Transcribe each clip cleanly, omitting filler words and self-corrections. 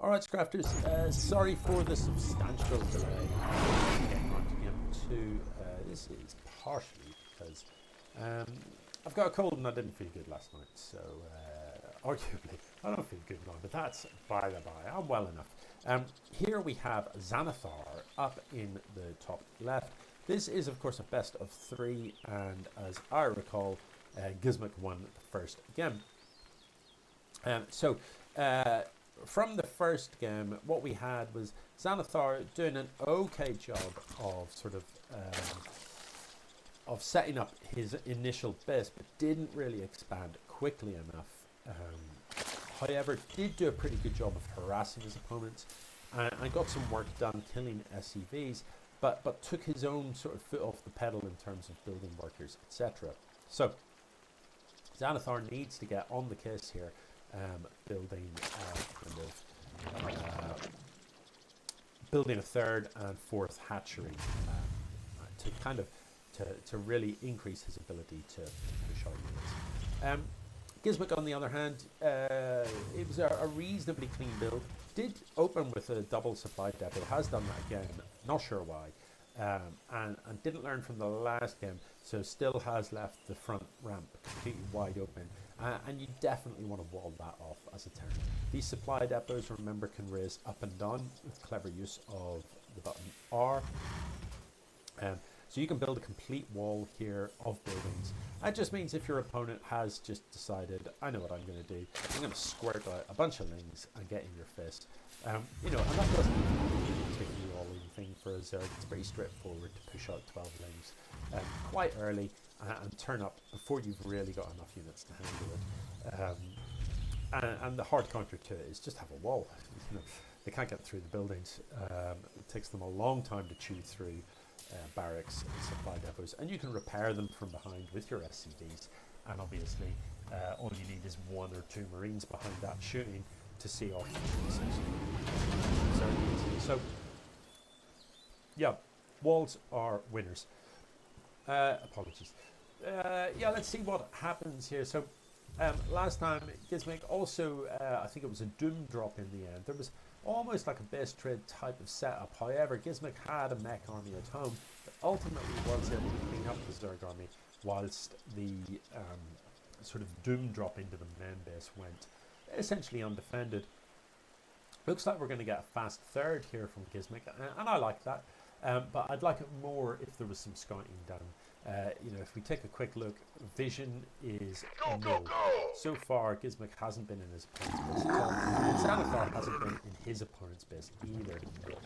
Alright, Scrafters, sorry for the substantial delay getting on to game 2. This is partially because I've got a cold and I didn't feel good last night, so arguably I don't feel good now, but that's by the by, I'm well enough. Here we have Xanathar up in the top left. This is of course a best of 3, and as I recall, gzmq won the first game. From the first game, what we had was Xanathar doing an okay job of of setting up his initial base, but didn't really expand quickly enough. However, did do a pretty good job of harassing his opponents, and got some work done killing SCVs, but took his own sort of foot off the pedal in terms of building workers, etc. So Xanathar needs to get on the case here. Building a third and fourth hatchery to really increase his ability to push our units. gzmq, on the other hand, it was a reasonably clean build. Did open with a double supply depot, has done that again, not sure why, and didn't learn from the last game, so still has left the front ramp completely wide open. And you definitely want to wall that off as a turn. These supply depots, remember, can raise up and down with clever use of the button R. So you can build a complete wall here of buildings. That just means if your opponent has just decided, I know what I'm going to do, I'm going to squirt out a bunch of lings and get in your fist. And that doesn't particularly all anything for a Zerg. It's pretty straightforward to push out 12 lings quite early and turn up before you've really got enough units to handle it. And the hard counter to it is just have a wall. They can't get through the buildings. It takes them a long time to chew through barracks and supply depots, and you can repair them from behind with your SCVs. And obviously, all you need is 1 or 2 Marines behind that shooting to see off. So yeah, walls are winners. Apologies. Let's see what happens here. So last time gzmq also, I think it was a doom drop in the end. There was almost like a base trade type of setup. However, gzmq had a mech army at home that ultimately was able to clean up the Zerg army, whilst the sort of doom drop into the main base went essentially undefended. Looks like we're going to get a fast third here from gzmq, and I like that. But I'd like it more if there was some scouting done. If we take a quick look, vision is no. So far, gzmq hasn't been in his opponent's base at all, and Xanathar hasn't been in his opponent's base either.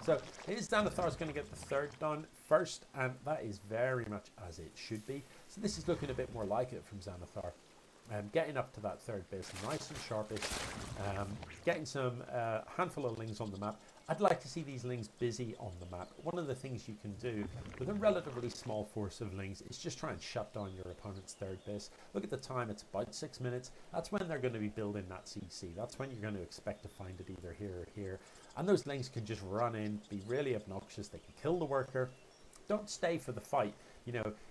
So is Xanathar's going to get the third done first, and that is very much as it should be. So this is looking a bit more like it from Xanathar. Getting up to that third base nice and sharpish, getting some handful of lings on the map. I'd like to see these lings busy on the map. One of the things you can do with a relatively small force of lings is just try and shut down your opponent's third base. Look at the time, it's about 6 minutes. That's when they're going to be building that CC. That's when you're going to expect to find it either here or here. And those lings can just run in, be really obnoxious. They can kill the worker. Don't stay for the fight.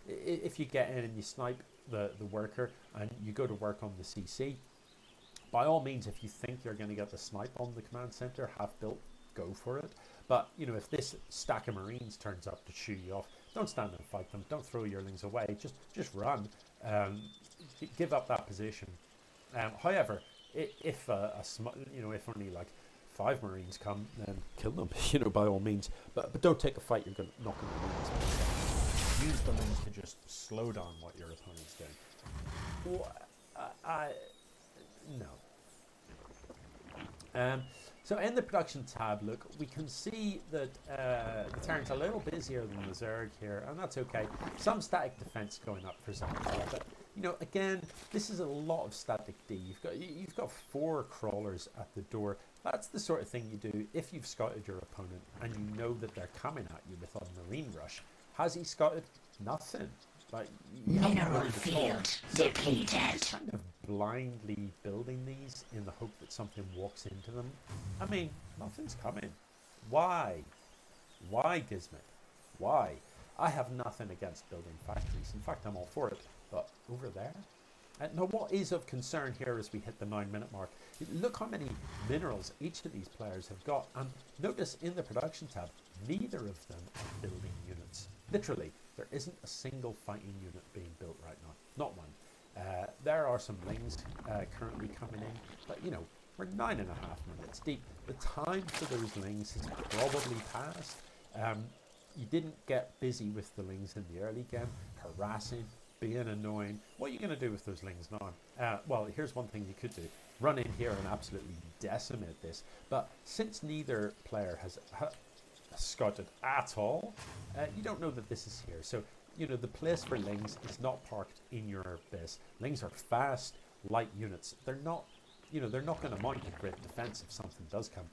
If you get in and you snipe the worker and you go to work on the CC, by all means, if you think you're going to get the snipe on the command center half built, go for it. But if this stack of Marines turns up to shoot you off, don't stand and fight them. Don't throw your lings away. Just run. Give up that position. However, if only like 5 Marines come, then kill them. By all means. But don't take a fight. You're going to knock them in. Use the lings to just slow down what your opponent's doing. No. So in the production tab, look, we can see that the turn's a little busier than the Zerg here, and that's okay. Some static defense going up for Xanathar, but again, this is a lot of static D. You've got 4 crawlers at the door. That's the sort of thing you do if you've scouted your opponent and you know that they're coming at you with a Marine rush. Has he scouted? Nothing. Like, mineral field depleted. Kind of blindly building these in the hope that something walks into them. I mean, nothing's coming. Why? Why, gzmq? Why? I have nothing against building factories. In fact, I'm all for it. But over there? Now, what is of concern here as we hit the 9-minute mark, look how many minerals each of these players have got. And notice in the production tab, neither of them are building units. Literally, there isn't a single fighting unit being built right now. Not one. There are some lings currently coming in, but you know, we're 9.5 minutes deep. The time for those lings has probably passed. You didn't get busy with the lings in the early game, harassing, being annoying. What are you going to do with those lings now? Well, here's one thing you could do. Run in here and absolutely decimate this. But since neither player has scouted at all, you don't know that this is here. So, you know, the place for lings is not parked in your base. Lings are fast, light units. They're not, you know, they're not going to mount a great defense if something does come.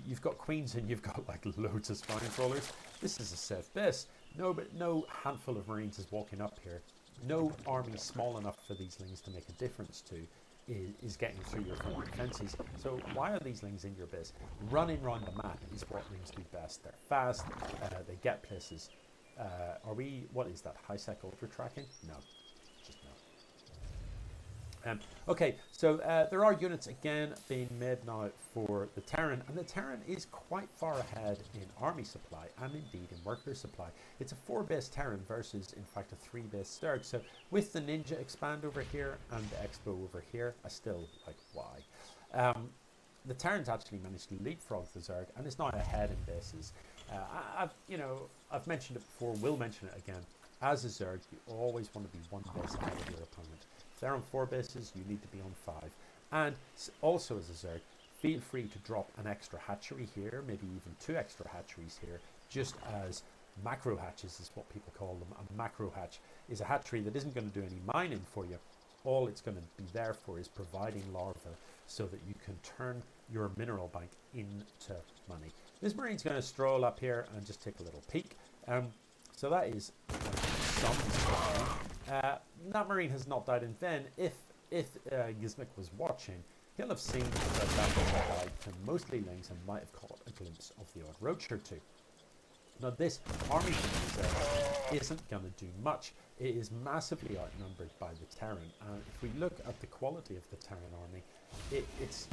You've got queens and you've got like loads of spine crawlers. This is a safe base. No handful of marines is walking up here. No army small enough for these lings to make a difference to is getting through your front defenses. So why are these lings in your base? Running around the map is what lings do best. They're fast, they get places. What is that, high sec ultra tracking? No, just no. Okay, so there are units again being made now for the Terran, and the Terran is quite far ahead in army supply and indeed in worker supply. It's a 4-base Terran versus, in fact, a 3-base Zerg. So with the Ninja expand over here and the Expo over here, I still like why. The Terran's actually managed to leapfrog the Zerg and is now ahead in bases. I've mentioned it before, will mention it again. As a Zerg, you always want to be 1 base ahead of your opponent. If they're on 4 bases, you need to be on 5. And also as a Zerg, feel free to drop an extra hatchery here, maybe even 2 extra hatcheries here, just as macro hatches is what people call them. A macro hatch is a hatchery that isn't going to do any mining for you. All it's going to be there for is providing larvae so that you can turn your mineral bank into money. This marine's going to stroll up here and just take a little peek. So that is some supply. That marine has not died in vain. If gzmq was watching, he'll have seen that died to mostly lings and might have caught a glimpse of the odd roach or two. Now this army isn't going to do much. It is massively outnumbered by the Terran, and if we look at the quality of the Terran army, it's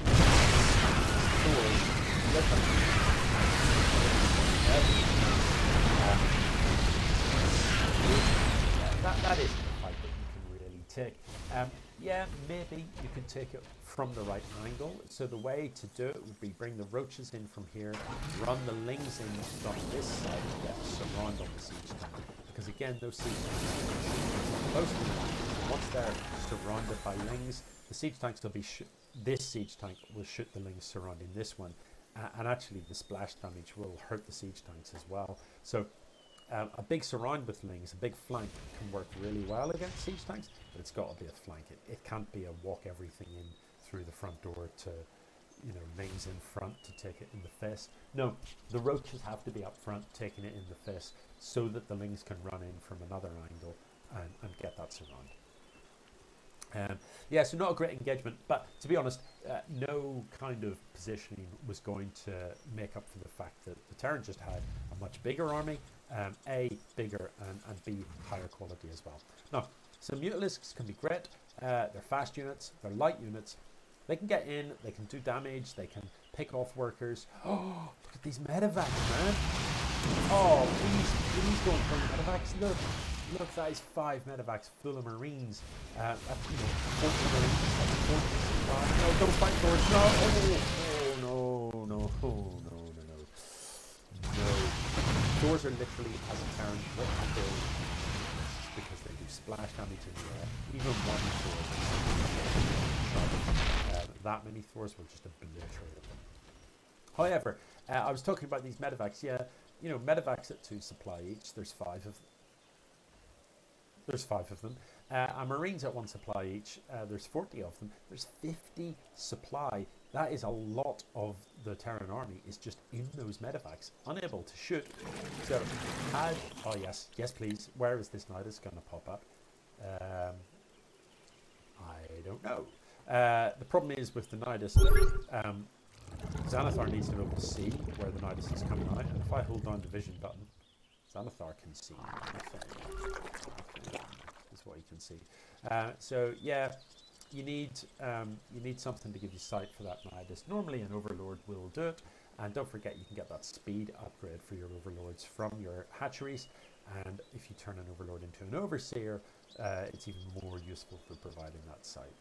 that isn't a fight that you can really take. Yeah, maybe you could take it from the right angle. So the way to do it would be bring the roaches in from here, run the lings in from this side, get a surround on the siege tank. Because again, those siege tanks, once they're surrounded by lings, the siege tanks will be this siege tank will shoot the lings surrounding this one, and actually the splash damage will hurt the siege tanks as well. So a big surround with lings, a big flank can work really well against siege tanks, but it's got to be a flank. It can't be a walk everything in through the front door to, you know, lings in front to take it in the face. No, the roaches have to be up front taking it in the face so that the lings can run in from another angle and get that surround. Yeah, so not a great engagement, but to be honest, no kind of positioning was going to make up for the fact that the Terran just had a much bigger army, A, bigger, and B, higher quality as well. Now, so Mutalisks can be great. They're fast units, they're light units. They can get in, they can do damage, they can pick off workers. Oh, look at these medevacs, man. Oh, please go and bring medevacs. Look, that is 5 medevacs full of marines. 40 marines. No, don't fight George. No. Doors are literally, as a Terran, what you build because they do splash damage in the air. Even one Thor, that many Thors will just obliterate them. However, I was talking about these medevacs. Yeah, you know, medevacs at 2 supply each. There's 5 of them. And marines at 1 supply each. There's 40 of them. There's 50 supply. That is a lot of the Terran army is just in those medevacs, unable to shoot. So, oh yes, please. Where is this Nidus going to pop up? I don't know. The problem is with the Nidus, Xanathar needs to be able to see where the Nidus is coming out, and if I hold down the vision button, Xanathar can see nothing. Is That's what you can see. So yeah, you need something to give you sight for that Midas. Normally an Overlord will do it, and don't forget you can get that speed upgrade for your Overlords from your hatcheries. And if you turn an Overlord into an Overseer, it's even more useful for providing that sight.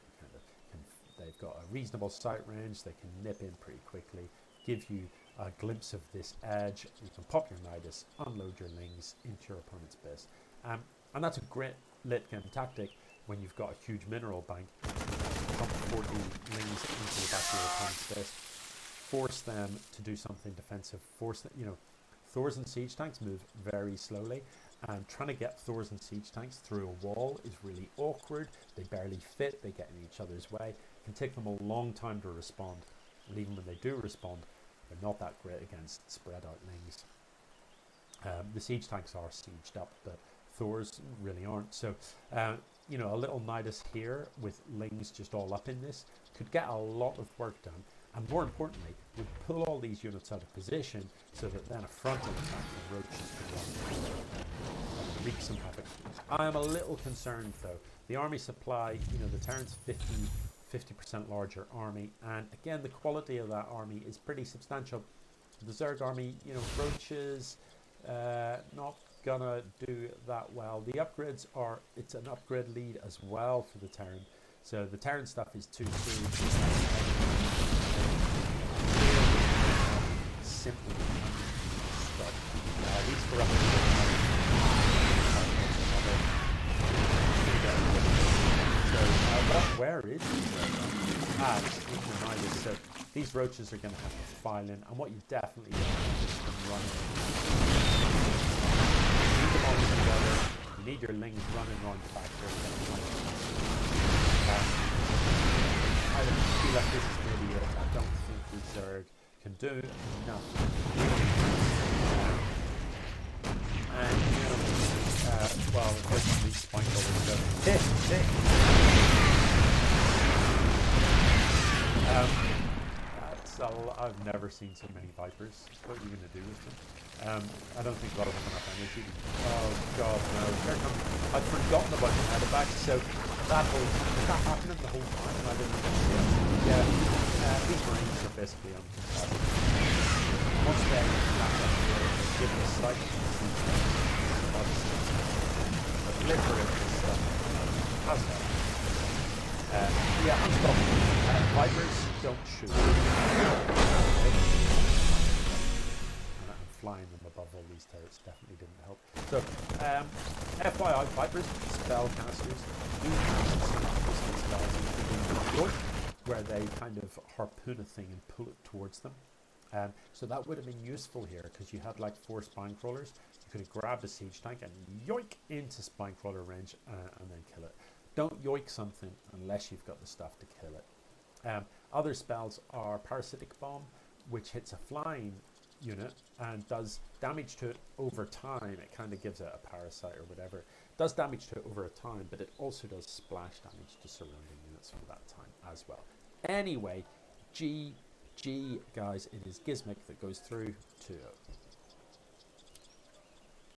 They've got a reasonable sight range. They can nip in pretty quickly, give you a glimpse of this edge. You can pop your Midas, unload your Lings into your opponent's base. And that's a great late game tactic when you've got a huge mineral bank. Pump 40 Lings into the back of your opponent's base. Force them to do something defensive. Force them, Thors and siege tanks move very slowly, and trying to get Thors and siege tanks through a wall is really awkward. They barely fit, they get in each other's way. It can take them a long time to respond, and even when they do respond, they're not that great against spread out Lings. The siege tanks are sieged up, but Thors really aren't. So, a little Midas here with Lings just all up in this could get a lot of work done. And more importantly, would pull all these units out of position so that then a frontal attack from roaches can run and wreak some havoc. I am a little concerned though. The army supply, the Terran's 50% larger army, and again, the quality of that army is pretty substantial. The Zerg army, roaches, not gonna do that well. The upgrades it's an upgrade lead as well for the Terran. So the Terran stuff is 2-2. Simply stuff. These for where is it's in the Midas. So these roaches are going to have to file in, and what you definitely want is to run. You need them all together. You need your Lings running around the back there. I feel like this is maybe it. I don't think the Zerg can do enough. And unfortunately, spine goblins I've never seen so many Vipers. What are you going to do with them? I don't think a lot of them have enough energy. Oh god, no. Here comes. I'd forgotten about the medevac, so that happening the whole time and I didn't even see it. Yeah, these Marines are basically uncontested. Once they knock up here, they give us sight. But literally this stuff has that. Unstoppable. Vipers don't shoot. Flying them above all these turrets definitely didn't help. So, FYI, Vipers, spellcasters, do have spells, including where they kind of harpoon a thing and pull it towards them. So that would have been useful here because you had like 4 spine crawlers. You could have grabbed a siege tank and yoink into spine crawler range and then kill it. Don't yoink something unless you've got the stuff to kill it. Other spells are Parasitic Bomb, which hits a flying unit and does damage to it over time. It kind of gives it a parasite or whatever. It does damage to it over a time, but it also does splash damage to surrounding units for that time as well. Anyway, GG guys, it is gzmq that goes through to